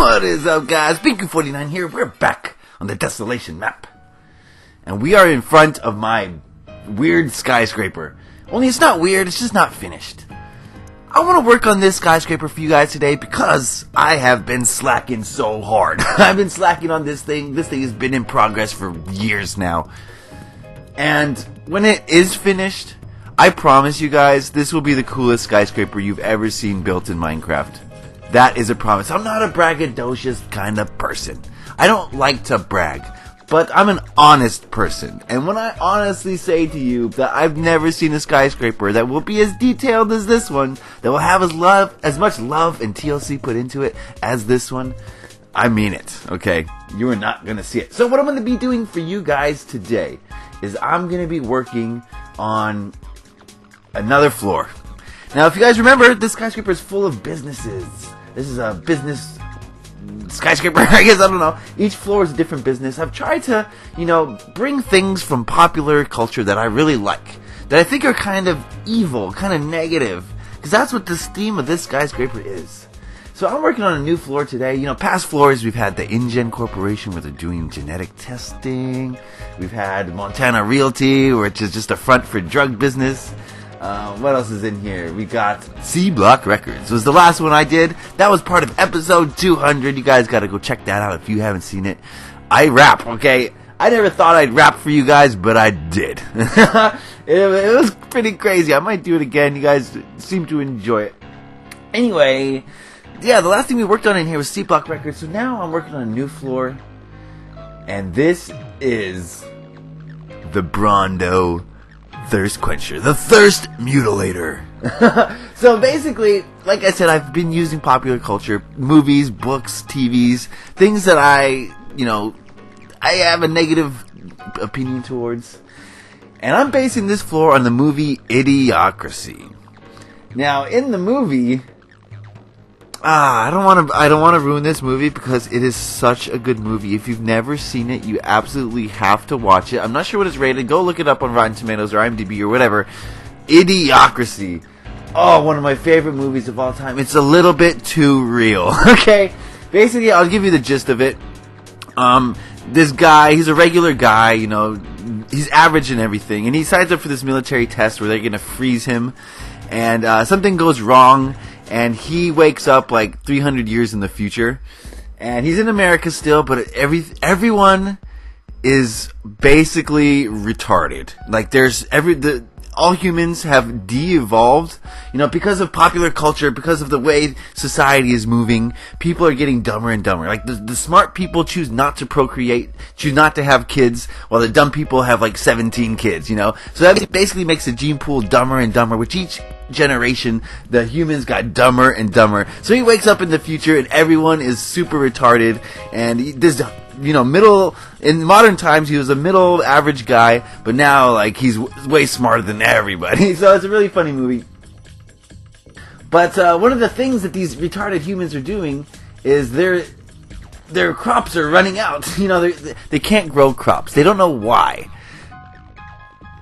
What is up, guys? Beancrew49 here. We're back on the Desolation map. And we are in front of my weird skyscraper. Only it's not weird, it's just not finished. I want to work on this skyscraper for you guys today because I have been slacking so hard. I've been slacking on this thing. This thing has been in progress for years now. And when it is finished, I promise you guys, this will be the coolest skyscraper you've ever seen built in Minecraft. That is a promise. I'm not a braggadocious kind of person. I don't like to brag, but I'm an honest person. And when I honestly say to you that I've never seen a skyscraper that will be as detailed as this one, that will have as much love and TLC put into it as this one, I mean it, okay? You are not going to see it. So what I'm going to be doing for you guys today is I'm going to be working on another floor. Now, if you guys remember, this skyscraper is full of businesses. This is a business skyscraper, I guess, I don't know. Each floor is a different business. I've tried to, bring things from popular culture that I really like, that I think are kind of evil, kind of negative, because that's what this theme of this skyscraper is. So I'm working on a new floor today. Past floors, we've had the InGen Corporation, where they're doing genetic testing. We've had Montana Realty, which is just a front for drug business. What else is in here? We got C Block Records. Was the last one I did. That was part of episode 200. You guys gotta go check that out if you haven't seen it. I rap, okay? I never thought I'd rap for you guys, but I did. It was pretty crazy. I might do it again. You guys seem to enjoy it. Anyway, yeah, the last thing we worked on in here was C Block Records. So now I'm working on a new floor. And this is the Brawndo Thirst Quencher, the Thirst Mutilator. So basically, like I said, I've been using popular culture, movies, books, TVs, things that I have a negative opinion towards. And I'm basing this floor on the movie Idiocracy. Now, in the movie, I don't want to ruin this movie because it is such a good movie. If you've never seen it, you absolutely have to watch it. I'm not sure what it's rated. Go look it up on Rotten Tomatoes or IMDb or whatever. Idiocracy. Oh, one of my favorite movies of all time. It's a little bit too real. Okay? Basically, I'll give you the gist of it. This guy, he's a regular guy, he's average and everything. And he signs up for this military test where they're going to freeze him. And something goes wrong. And he wakes up like 300 years in the future, and he's in America still, but everyone is basically retarded. Like all humans have de-evolved, because of popular culture, because of the way society is moving. People are getting dumber and dumber. Like the smart people choose not to procreate, choose not to have kids, while the dumb people have like 17 kids. So that basically makes the gene pool dumber and dumber, which each generation the humans got dumber and dumber. So he wakes up in the future and everyone is super retarded, and in modern times he was a middle average guy, but now like he's way smarter than everybody. So it's a really funny movie. But one of the things that these retarded humans are doing is their crops are running out. They can't grow crops. They don't know why.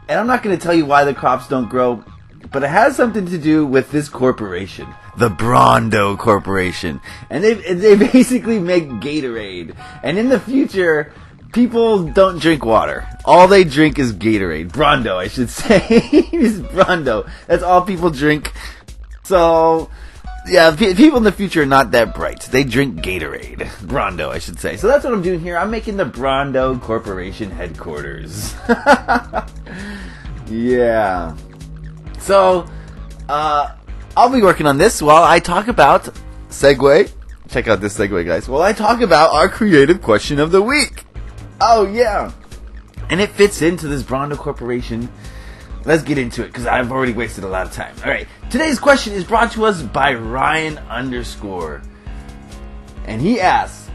And I'm not going to tell you why the crops don't grow, but it has something to do with this corporation, the Brawndo Corporation. And they basically make Gatorade. And in the future, people don't drink water. All they drink is Gatorade. Brawndo, I should say. It's Brawndo. That's all people drink. So, yeah, people in the future are not that bright. They drink Gatorade. Brawndo, I should say. So that's what I'm doing here. I'm making the Brawndo Corporation headquarters. Yeah. So, I'll be working on this while I talk about segue. Check out this segue, guys. While I talk about our creative question of the week. Oh, yeah. And it fits into this Brawndo Corporation. Let's get into it, because I've already wasted a lot of time. Alright, today's question is brought to us by Ryan _. And he asks,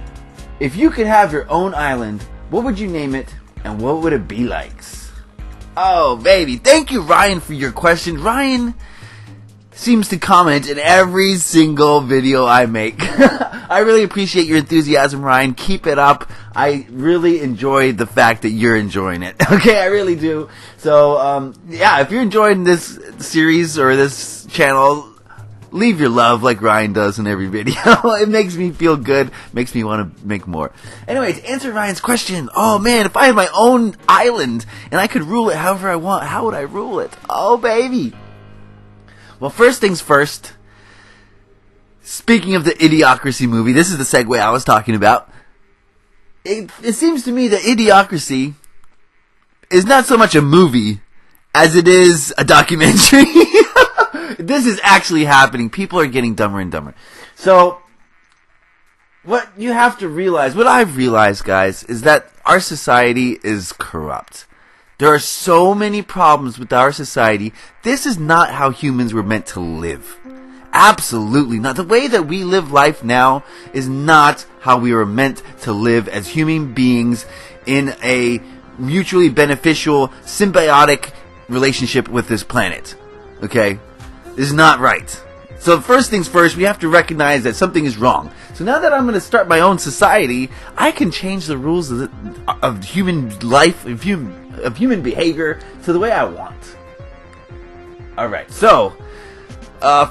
if you could have your own island, what would you name it, and what would it be like? Oh, baby. Thank you, Ryan, for your question. Ryan seems to comment in every single video I make. I really appreciate your enthusiasm, Ryan. Keep it up. I really enjoy the fact that you're enjoying it. Okay, I really do. So, yeah, if you're enjoying this series or this channel, leave your love like Ryan does in every video. It makes me feel good, makes me want to make more. Anyway, to answer Ryan's question, oh man, if I had my own island and I could rule it however I want, how would I rule it? Oh baby. Well, first things first, speaking of the Idiocracy movie, this is the segue I was talking about. It seems to me that Idiocracy is not so much a movie as it is a documentary. This is actually happening. People are getting dumber and dumber. So, what you have to realize, what I've realized, guys, is that our society is corrupt. There are so many problems with our society. This is not how humans were meant to live. Absolutely not. The way that we live life now is not how we were meant to live as human beings in a mutually beneficial, symbiotic relationship with this planet. Okay? This is not right. So first things first, we have to recognize that something is wrong. So now that I'm going to start my own society, I can change the rules of human life, of human behavior to the way I want. Alright, so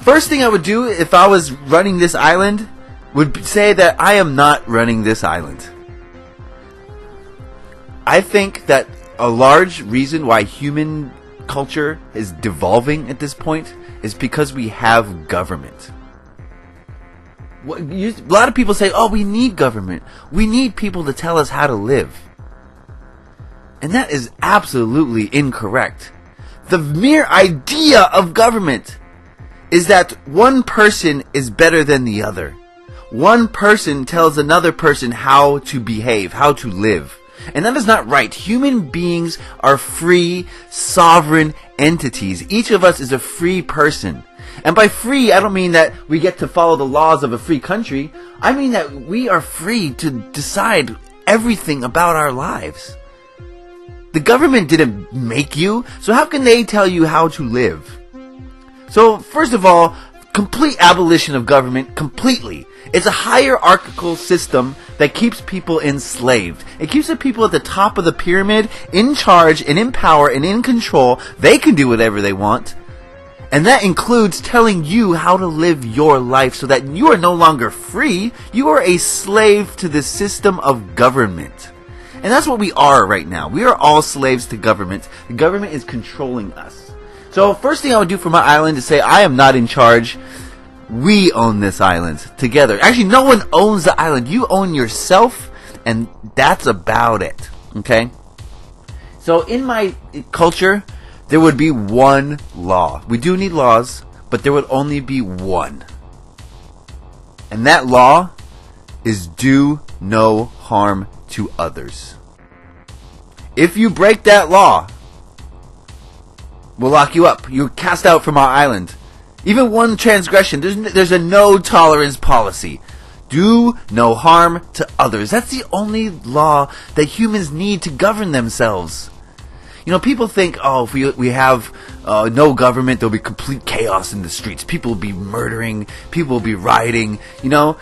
first thing I would do if I was running this island would say that I am not running this island. I think that a large reason why human culture is devolving at this point is because we have government. A lot of people say, oh, we need government. We need people to tell us how to live. And that is absolutely incorrect. The mere idea of government is that one person is better than the other. One person tells another person how to behave, how to live. And that is not right. Human beings are free, sovereign entities. Each of us is a free person. And by free, I don't mean that we get to follow the laws of a free country. I mean that we are free to decide everything about our lives. The government didn't make you, so how can they tell you how to live? So, first of all, complete abolition of government, completely. It's a hierarchical system that keeps people enslaved. It keeps the people at the top of the pyramid in charge and in power and in control. They can do whatever they want. And that includes telling you how to live your life so that you are no longer free. You are a slave to the system of government. And that's what we are right now. We are all slaves to government. The government is controlling us. So first thing I would do for my island is say I am not in charge. We own this island together. Actually, no one owns the island. You own yourself, and that's about it. Okay? So in my culture, there would be one law. We do need laws, but there would only be one. And that law is do no harm to others. If you break that law, we'll lock you up. You're cast out from our island. Even one transgression, there's a no tolerance policy. Do no harm to others. That's the only law that humans need to govern themselves. You know, people think, oh, if we have no government, there'll be complete chaos in the streets. People will be murdering. People will be rioting. You know,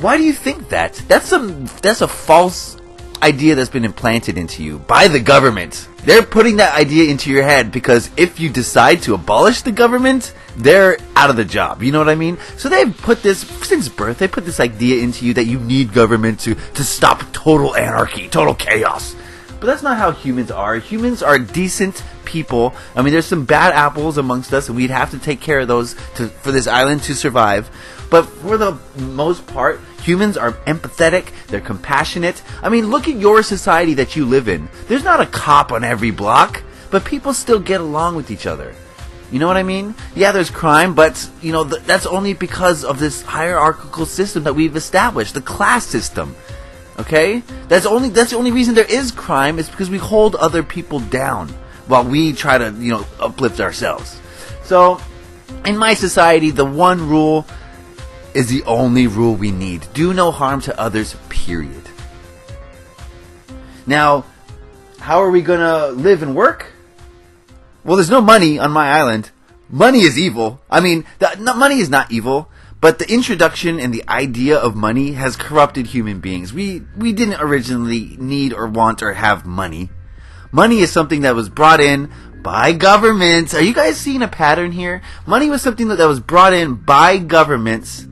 why do you think that? That's a false idea that's been implanted into you by the government. They're putting that idea into your head because if you decide to abolish the government, they're out of the job. You know what I mean? So they've put this, since birth, they put this idea into you that you need government to stop total anarchy, total chaos. But that's not how humans are. Humans are decent people. I mean, there's some bad apples amongst us, and we'd have to take care of those for this island to survive. But for the most part, humans are empathetic, they're compassionate. I mean, look at your society that you live in. There's not a cop on every block, but people still get along with each other. You know what I mean? Yeah, there's crime, but, you know, that's only because of this hierarchical system that we've established, the class system. Okay? That's the only reason there is crime is because we hold other people down while we try to, you know, uplift ourselves. So, in my society, the one rule is the only rule we need. Do no harm to others, period. Now, how are we gonna live and work? Well, there's no money on my island. Money is evil. I mean, money is not evil, but the introduction and the idea of money has corrupted human beings. We didn't originally need or want or have money. Money is something that was brought in by governments. Are you guys seeing a pattern here? Money was something that was brought in by governments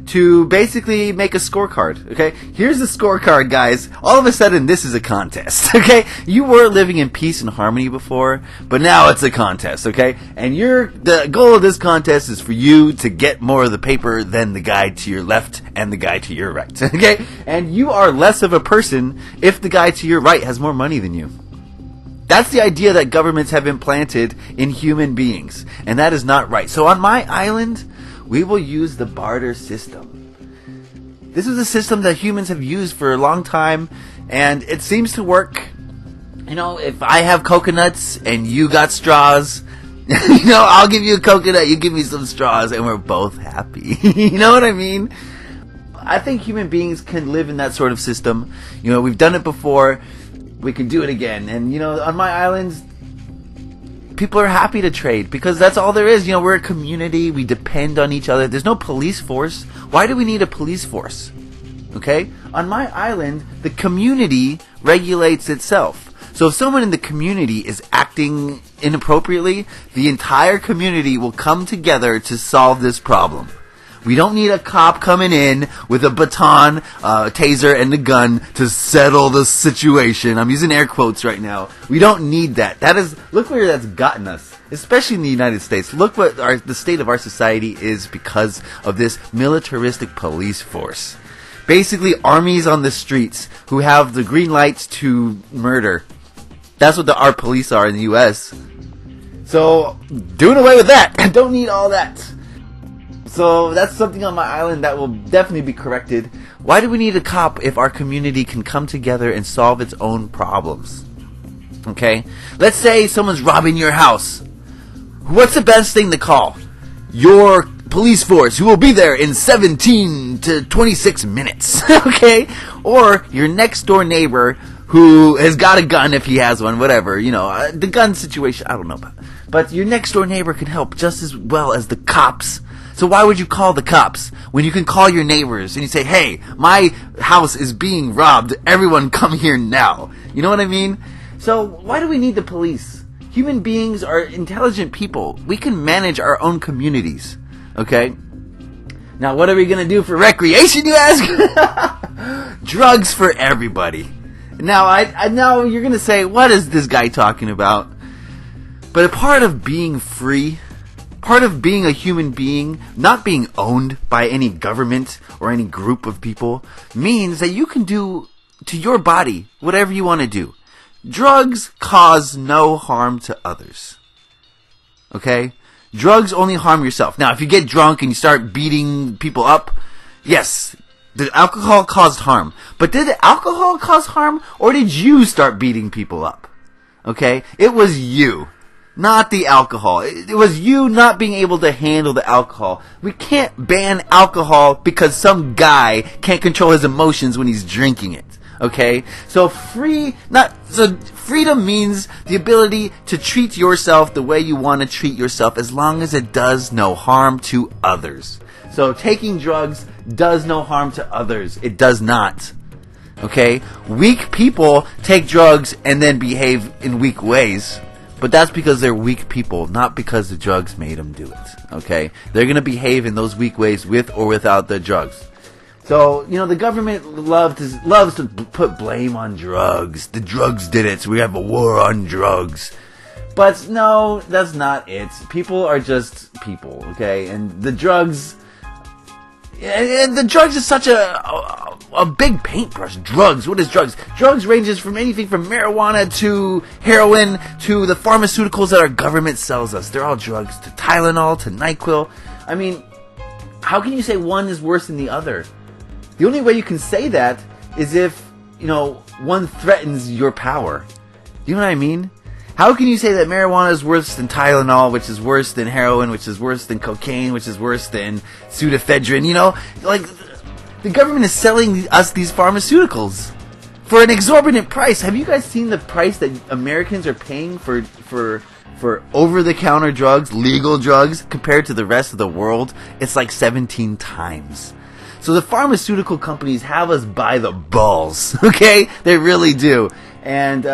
to basically make a scorecard, okay? Here's the scorecard, guys. All of a sudden, this is a contest, okay? You were living in peace and harmony before, but now it's a contest, okay? And the goal of this contest is for you to get more of the paper than the guy to your left and the guy to your right, okay? And you are less of a person if the guy to your right has more money than you. That's the idea that governments have implanted in human beings, and that is not right. So on my island, we will use the barter system. This is a system that humans have used for a long time, and it seems to work. You know, if I have coconuts and you got straws, you know, I'll give you a coconut, you give me some straws, and we're both happy. You know what I mean? I think human beings can live in that sort of system. You know, we've done it before. We can do it again. And, you know, on my islands, people are happy to trade because that's all there is. You know, we're a community. We depend on each other. There's no police force. Why do we need a police force? Okay? On my island, the community regulates itself. So if someone in the community is acting inappropriately, the entire community will come together to solve this problem. We don't need a cop coming in with a baton, taser, and a gun to settle the situation. I'm using air quotes right now. We don't need that. Look where that's gotten us, especially in the United States. Look what the state of our society is because of this militaristic police force. Basically, armies on the streets who have the green lights to murder. That's what our police are in the U.S. So, doing away with that. I don't need all that. So that's something on my island that will definitely be corrected. Why do we need a cop if our community can come together and solve its own problems? Okay? Let's say someone's robbing your house. What's the best thing to call? Your police force, who will be there in 17 to 26 minutes. Okay? Or your next door neighbor who has got a gun if he has one, whatever. You know, the gun situation, I don't know about. But your next door neighbor can help just as well as the cops. So why would you call the cops when you can call your neighbors and you say, hey, my house is being robbed. Everyone come here now. You know what I mean? So why do we need the police? Human beings are intelligent people. We can manage our own communities. Okay? Now what are we going to do for recreation, you ask? Drugs for everybody. Now, I know you're going to say, what is this guy talking about? But a part of being free, part of being a human being, not being owned by any government or any group of people, means that you can do to your body whatever you want to do. Drugs cause no harm to others. Okay? Drugs only harm yourself. Now, if you get drunk and you start beating people up, yes, the alcohol caused harm. But did the alcohol cause harm, or did you start beating people up? Okay? It was you. Not the alcohol. It was you not being able to handle the alcohol. We can't ban alcohol because some guy can't control his emotions when he's drinking it. Okay? So freedom means the ability to treat yourself the way you want to treat yourself as long as it does no harm to others. So taking drugs does no harm to others. It does not. Okay? Weak people take drugs and then behave in weak ways. But that's because they're weak people, not because the drugs made them do it. Okay? They're going to behave in those weak ways with or without the drugs. So, you know, the government loves to put blame on drugs. The drugs did it, so we have a war on drugs. But no, that's not it. People are just people, okay? And the drugs... And the drugs is such a big paintbrush. Drugs. What is drugs? Drugs ranges from anything from marijuana to heroin to the pharmaceuticals that our government sells us. They're all drugs. To Tylenol, to NyQuil. I mean, how can you say one is worse than the other? The only way you can say that is if, you know, one threatens your power. Do you know what I mean? How can you say that marijuana is worse than Tylenol, which is worse than heroin, which is worse than cocaine, which is worse than pseudoephedrine? You know, like, the government is selling us these pharmaceuticals for an exorbitant price. Have you guys seen the price that Americans are paying for over-the-counter drugs, legal drugs, compared to the rest of the world? It's like 17 times. So the pharmaceutical companies have us by the balls, okay? They really do. And,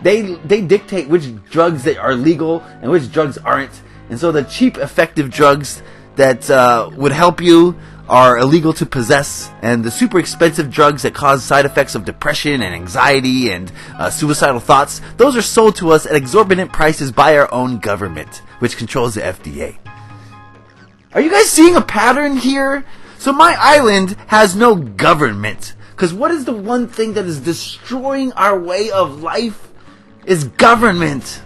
They dictate which drugs that are legal and which drugs aren't. And so the cheap, effective drugs that would help you are illegal to possess, and the super expensive drugs that cause side effects of depression and anxiety and suicidal thoughts, those are sold to us at exorbitant prices by our own government, which controls the FDA. Are you guys seeing a pattern here? So my island has no government. Because what is the one thing that is destroying our way of life? Is government.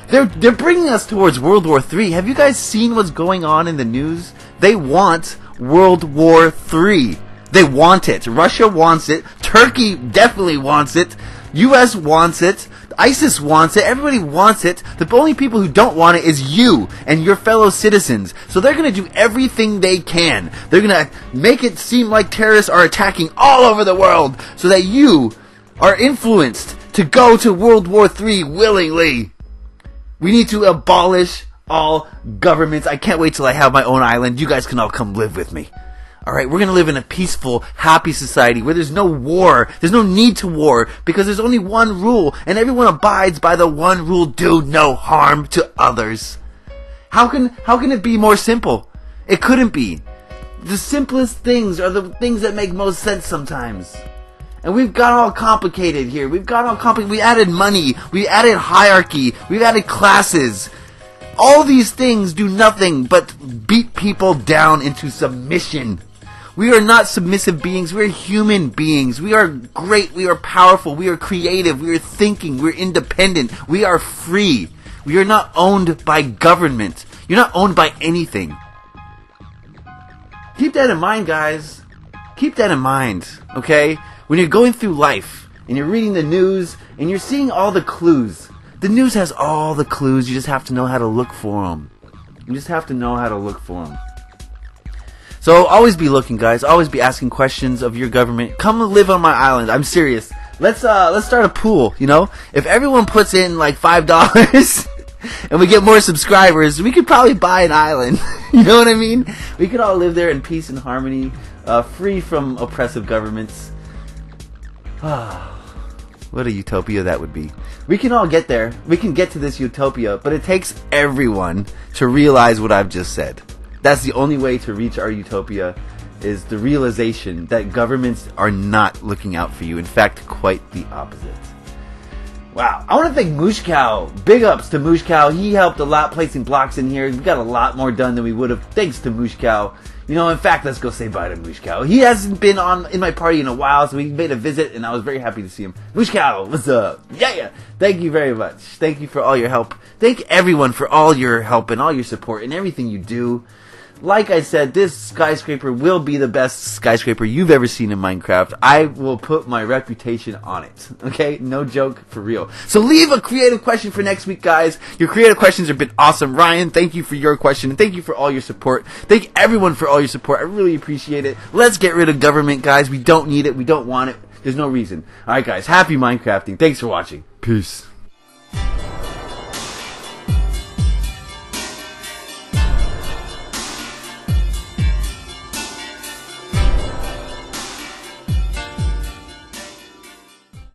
They're bringing us towards World War III. Have you guys seen what's going on in the news? They want World War III. They want it. Russia wants it. Turkey definitely wants it. US wants it. ISIS wants it. Everybody wants it. The only people who don't want it is you and your fellow citizens. So they're going to do everything they can. They're going to make it seem like terrorists are attacking all over the world so that you are influenced to go to World War III willingly. We need to abolish all governments. I can't wait till I have my own island. You guys can all come live with me. Alright, we're going to live in a peaceful, happy society where there's no war. There's no need to war because there's only one rule and everyone abides by the one rule: do no harm to others. How can it be more simple? It couldn't be. The simplest things are the things that make most sense sometimes. And we've got all complicated here. We added money. We added hierarchy. We've added classes. All these things do nothing but beat people down into submission. We are not submissive beings. We are human beings. We are great. We are powerful. We are creative. We are thinking. We are independent. We are free. We are not owned by government. You're not owned by anything. Keep that in mind, guys. Keep that in mind, okay? When you're going through life and you're reading the news and you're seeing all the clues. The news has all the clues. You just have to know how to look for them. You just have to know how to look for them. So always be looking, guys. Always be asking questions of your government. Come live on my island. I'm serious. Let's start a pool, you know? If everyone puts in like $5 and we get more subscribers, we could probably buy an island. You know what I mean? We could all live there in peace and harmony, free from oppressive governments. What a utopia that would be. We can all get there. We can get to this utopia, but it takes everyone to realize what I've just said. That's the only way to reach our utopia, is the realization that governments are not looking out for you. In fact, quite the opposite. Wow. I want to thank Moosh Cow. Big ups to Moosh Cow. He helped a lot placing blocks in here. We got a lot more done than we would have. Thanks to Moosh Cow. You know, in fact, let's go say bye to Moosh Cow. He hasn't been in my party in a while, so he made a visit, and I was very happy to see him. Moosh Cow, what's up? Yeah. Thank you very much. Thank you for all your help. Thank everyone for all your help and all your support and everything you do. Like I said, this skyscraper will be the best skyscraper you've ever seen in Minecraft. I will put my reputation on it. Okay? No joke, for real. So leave a creative question for next week, guys. Your creative questions have been awesome. Ryan, thank you for your question, and thank you for all your support. Thank everyone for all your support. I really appreciate it. Let's get rid of government, guys. We don't need it. We don't want it. There's no reason. Alright, guys. Happy Minecrafting. Thanks for watching. Peace.